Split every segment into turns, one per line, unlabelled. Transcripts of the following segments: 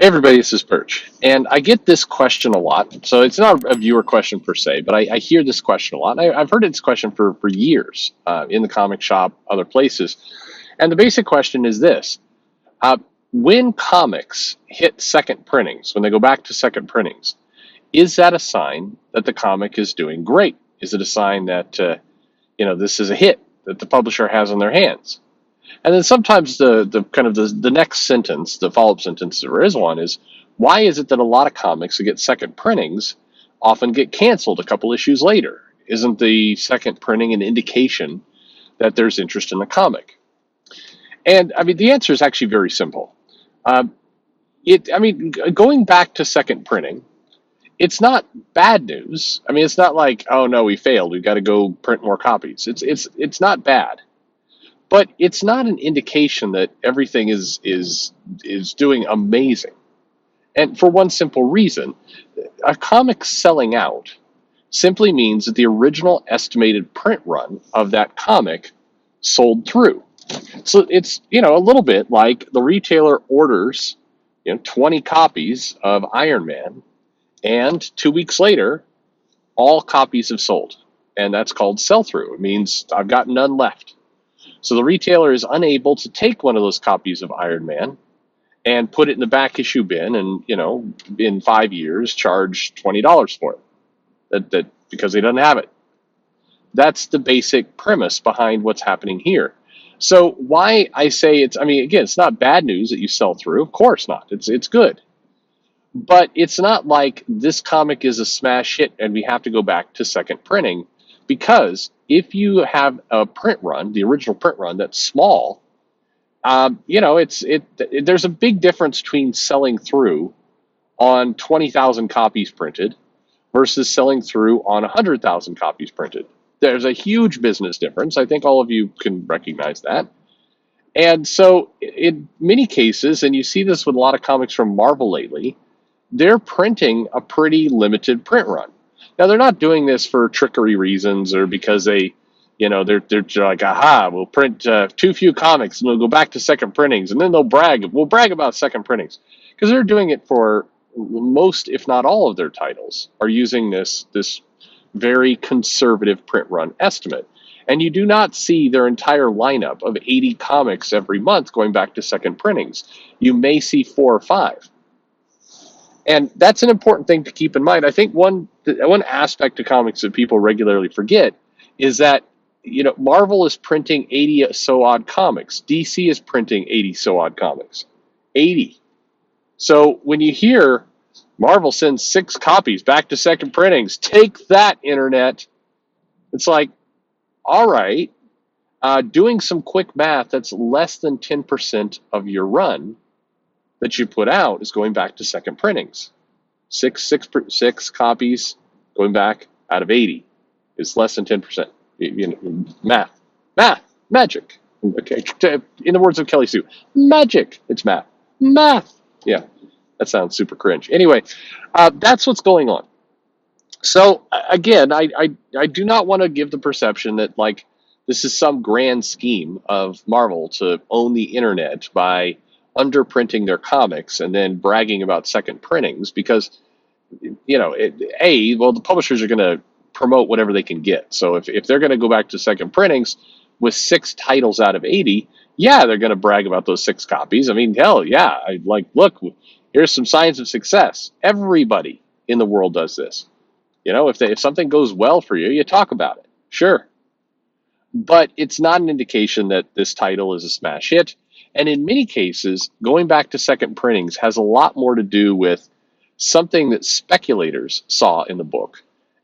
Hey everybody, this is Perch, and I get this question a lot. So it's not a viewer question per se, but I hear this question a lot. I've heard this question for years in the comic shop, other places, and the basic question is this: uh, when comics hit second printings, when they go back to second printings, is that a sign that the comic is doing great? Is it a sign that this is a hit that the publisher has on their hands? And then sometimes the kind of the next sentence, the follow up sentence, if there is one, is why is it that a lot of comics that get second printings often get canceled a couple issues later? Isn't the second printing an indication that there's interest in the comic? And I mean, the answer is actually very simple. Um, Going back to second printing, it's not bad news. I mean, it's not like, oh no, we failed. We've got to go print more copies. It's not bad, but it's not an indication that everything is doing amazing. And for one simple reason, a comic selling out simply means that the original estimated print run of that comic sold through. So it's, a little bit like the retailer orders, 20 copies of Iron Man, and 2 weeks later all copies have sold. And that's called sell through. It means I've got none left. So the retailer is unable to take one of those copies of Iron Man and put it in the back issue bin and, in 5 years charge $20 for it. That because they doesn't have it. That's the basic premise behind what's happening here. So why I say again, it's not bad news that you sell through. Of course not. It's good. But it's not like this comic is a smash hit and we have to go back to second printing, because if you have a print run, the original print run that's small, there's a big difference between selling through on 20,000 copies printed versus selling through on 100,000 copies printed. There's a huge business difference. I think all of you can recognize that. And so in many cases, and you see this with a lot of comics from Marvel lately, they're printing a pretty limited print run. Now they're not doing this for trickery reasons or because they're like, aha, we'll print too few comics and we'll go back to second printings, and then we'll brag about second printings, because they're doing it for most, if not all, of their titles are using this very conservative print run estimate. And you do not see their entire lineup of 80 comics every month going back to second printings. You may see 4 or 5. And that's an important thing to keep in mind. I think one aspect of comics that people regularly forget is that, Marvel is printing 80 so odd comics. DC is printing 80 so odd comics. 80. So when you hear Marvel sends 6 copies back to second printings, take that, internet. It's like, all right, doing some quick math, that's less than 10% of your run that you put out is going back to second printings. Six copies going back out of 80 is less than 10%. Math, magic. Okay, in the words of Kelly Sue, magic. It's math. Yeah, that sounds super cringe. Anyway, that's what's going on. So again, I do not want to give the perception that like this is some grand scheme of Marvel to own the internet by underprinting their comics and then bragging about second printings, because the publishers are going to promote whatever they can get. So if they're going to go back to second printings with 6 titles out of 80, yeah, they're going to brag about those 6 copies. I mean, hell yeah, look, here's some signs of success. Everybody in the world does this. If something goes well for you, you talk about it, sure, but it's not an indication that this title is a smash hit. And in many cases, going back to second printings has a lot more to do with something that speculators saw in the book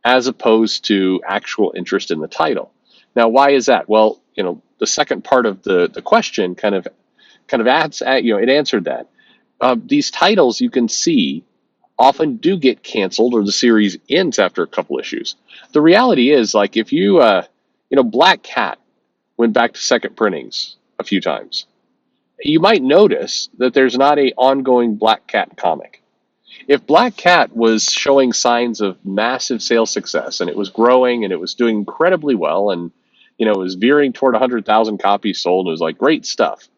as opposed to actual interest in the title. Now, why is that? Well, the second part of the question kind of adds, it answered that. These titles, you can see, often do get canceled or the series ends after a couple issues. The reality is, like, if Black Cat went back to second printings a few times, you might notice that there's not an ongoing Black Cat comic. If Black Cat was showing signs of massive sales success and it was growing and it was doing incredibly well and it was veering toward 100,000 copies sold, it was like great stuff,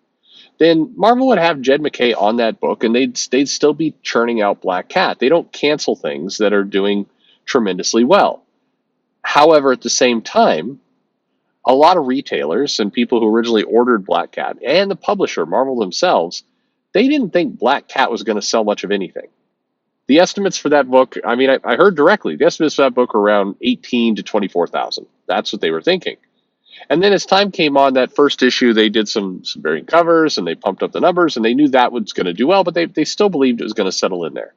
then Marvel would have Jed MacKay on that book, and they'd still be churning out Black Cat. They don't cancel things that are doing tremendously well. However, at the same time, a lot of retailers and people who originally ordered Black Cat and the publisher, Marvel themselves, they didn't think Black Cat was going to sell much of anything. The estimates for that book, I mean, I heard directly, the estimates for that book were around 18 to 24,000. That's what they were thinking. And then as time came on, that first issue, they did some variant covers and they pumped up the numbers and they knew that was going to do well, but they still believed it was going to settle in there.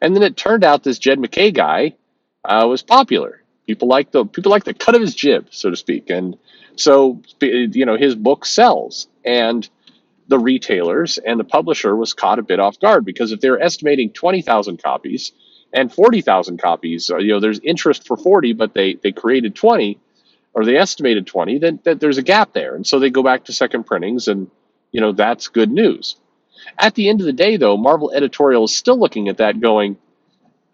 And then it turned out this Jed MacKay guy was popular. People like the cut of his jib, so to speak. And so, his book sells. And the retailers and the publisher was caught a bit off guard, because if they're estimating 20,000 copies and 40,000 copies, there's interest for 40, but they created 20, or they estimated 20, then there's a gap there. And so they go back to second printings, and that's good news. At the end of the day, though, Marvel editorial is still looking at that going,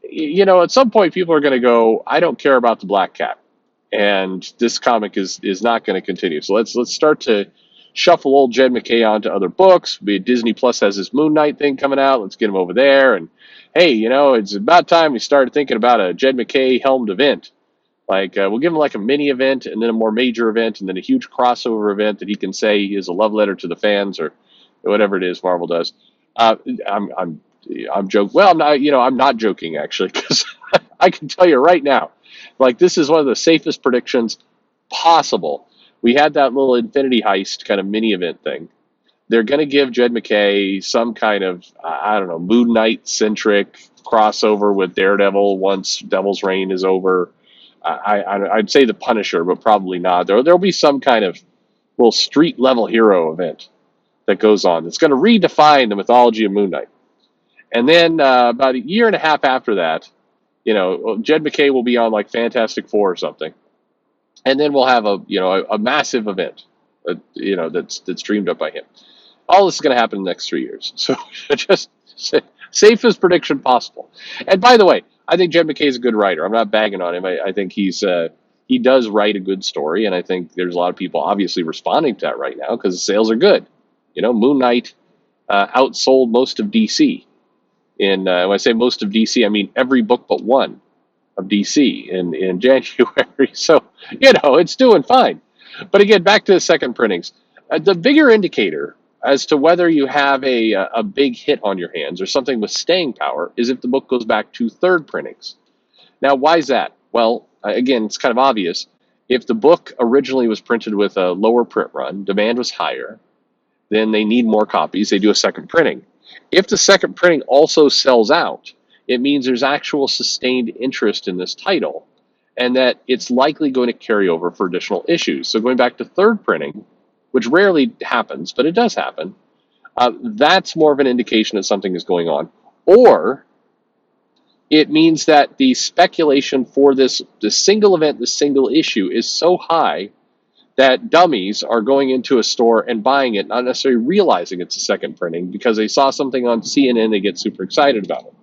at some point people are going to go, I don't care about the Black Cat, and this comic is not going to continue. So let's start to shuffle old Jed MacKay onto other books. Disney Plus has this Moon Knight thing coming out. Let's get him over there. And hey, it's about time we started thinking about a Jed MacKay helmed event. Like, we'll give him like a mini event, and then a more major event, and then a huge crossover event that he can say is a love letter to the fans, or whatever it is Marvel does. I'm joking. Well, I'm not. I'm not joking, actually, because I can tell you right now, like, this is one of the safest predictions possible. We had that little Infinity Heist kind of mini event thing. They're going to give Jed MacKay some kind of, I don't know, Moon Knight centric crossover with Daredevil once Devil's Reign is over. I'd say the Punisher, but probably not. There'll be some kind of little street level hero event that goes on. It's going to redefine the mythology of Moon Knight. And then about a year and a half after that, Jed MacKay will be on like Fantastic Four or something, and then we'll have a massive event, that's dreamed up by him. All this is going to happen in the next 3 years. So just safest prediction possible. And by the way, I think Jed MacKay is a good writer. I'm not bagging on him. I think he does write a good story, and I think there's a lot of people obviously responding to that right now because the sales are good. Moon Knight outsold most of DC. When I say most of DC, I mean every book but one of DC in January. So, it's doing fine. But again, back to the second printings. The bigger indicator as to whether you have a big hit on your hands or something with staying power is if the book goes back to third printings. Now, why is that? Well, again, it's kind of obvious. If the book originally was printed with a lower print run, demand was higher, then they need more copies. They do a second printing. If the second printing also sells out, it means there's actual sustained interest in this title, and that it's likely going to carry over for additional issues. So going back to third printing, which rarely happens, but it does happen, that's more of an indication that something is going on. Or it means that the speculation for this single event, this single issue, is so high that dummies are going into a store and buying it, not necessarily realizing it's a second printing, because they saw something on CNN, they get super excited about it.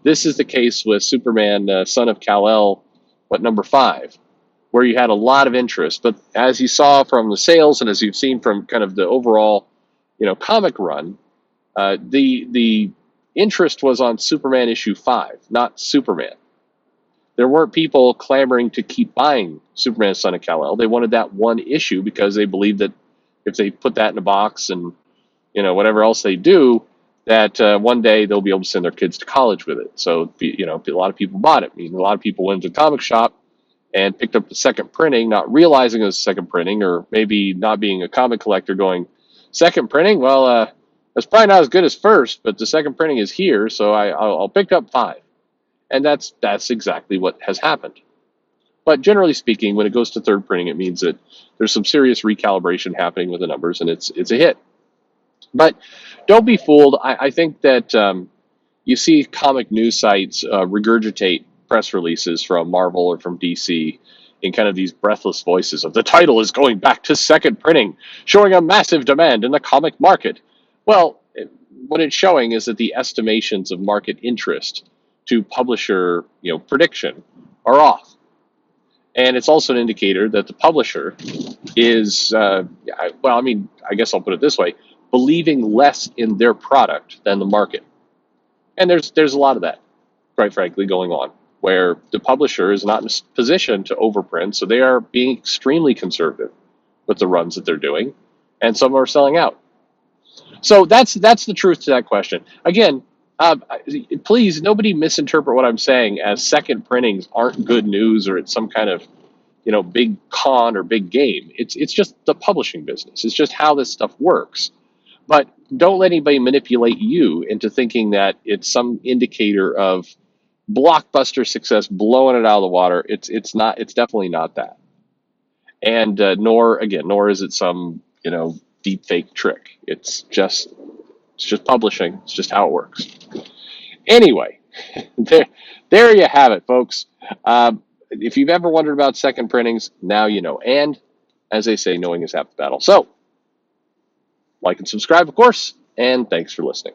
This is the case with Superman, Son of Kal-El, number 5, where you had a lot of interest. But as you saw from the sales, and as you've seen from kind of the overall, comic run, the interest was on Superman issue 5, not Superman. There weren't people clamoring to keep buying Superman, Son of Kal-El. They wanted that one issue because they believed that if they put that in a box and, whatever else they do, that one day they'll be able to send their kids to college with it. So, a lot of people bought it. I mean, a lot of people went to the comic shop and picked up the second printing, not realizing it was a second printing, or maybe not being a comic collector going, second printing? Well, that's probably not as good as first, but the second printing is here, so I'll pick up 5. And that's exactly what has happened. But generally speaking, when it goes to third printing, it means that there's some serious recalibration happening with the numbers, and it's a hit. But don't be fooled. I think that you see comic news sites regurgitate press releases from Marvel or from DC in kind of these breathless voices of the title is going back to second printing, showing a massive demand in the comic market. Well, what it's showing is that the estimations of market interest to publisher, prediction are off. And it's also an indicator that the publisher is, I guess I'll put it this way. believing less in their product than the market. And there's a lot of that, quite frankly, going on, where the publisher is not in a position to overprint, so they are being extremely conservative with the runs that they're doing, and some are selling out. So that's the truth to that question. Again, please, nobody misinterpret what I'm saying as second printings aren't good news or it's some kind of big con or big game. It's just the publishing business. It's just how this stuff works. But don't let anybody manipulate you into thinking that it's some indicator of blockbuster success, blowing it out of the water. It's not. It's definitely not that. And nor is it some deep fake trick. It's just publishing. It's just how it works. Anyway, there you have it, folks. If you've ever wondered about second printings, now you know. And as they say, knowing is half the battle. So, like and subscribe, of course, and thanks for listening.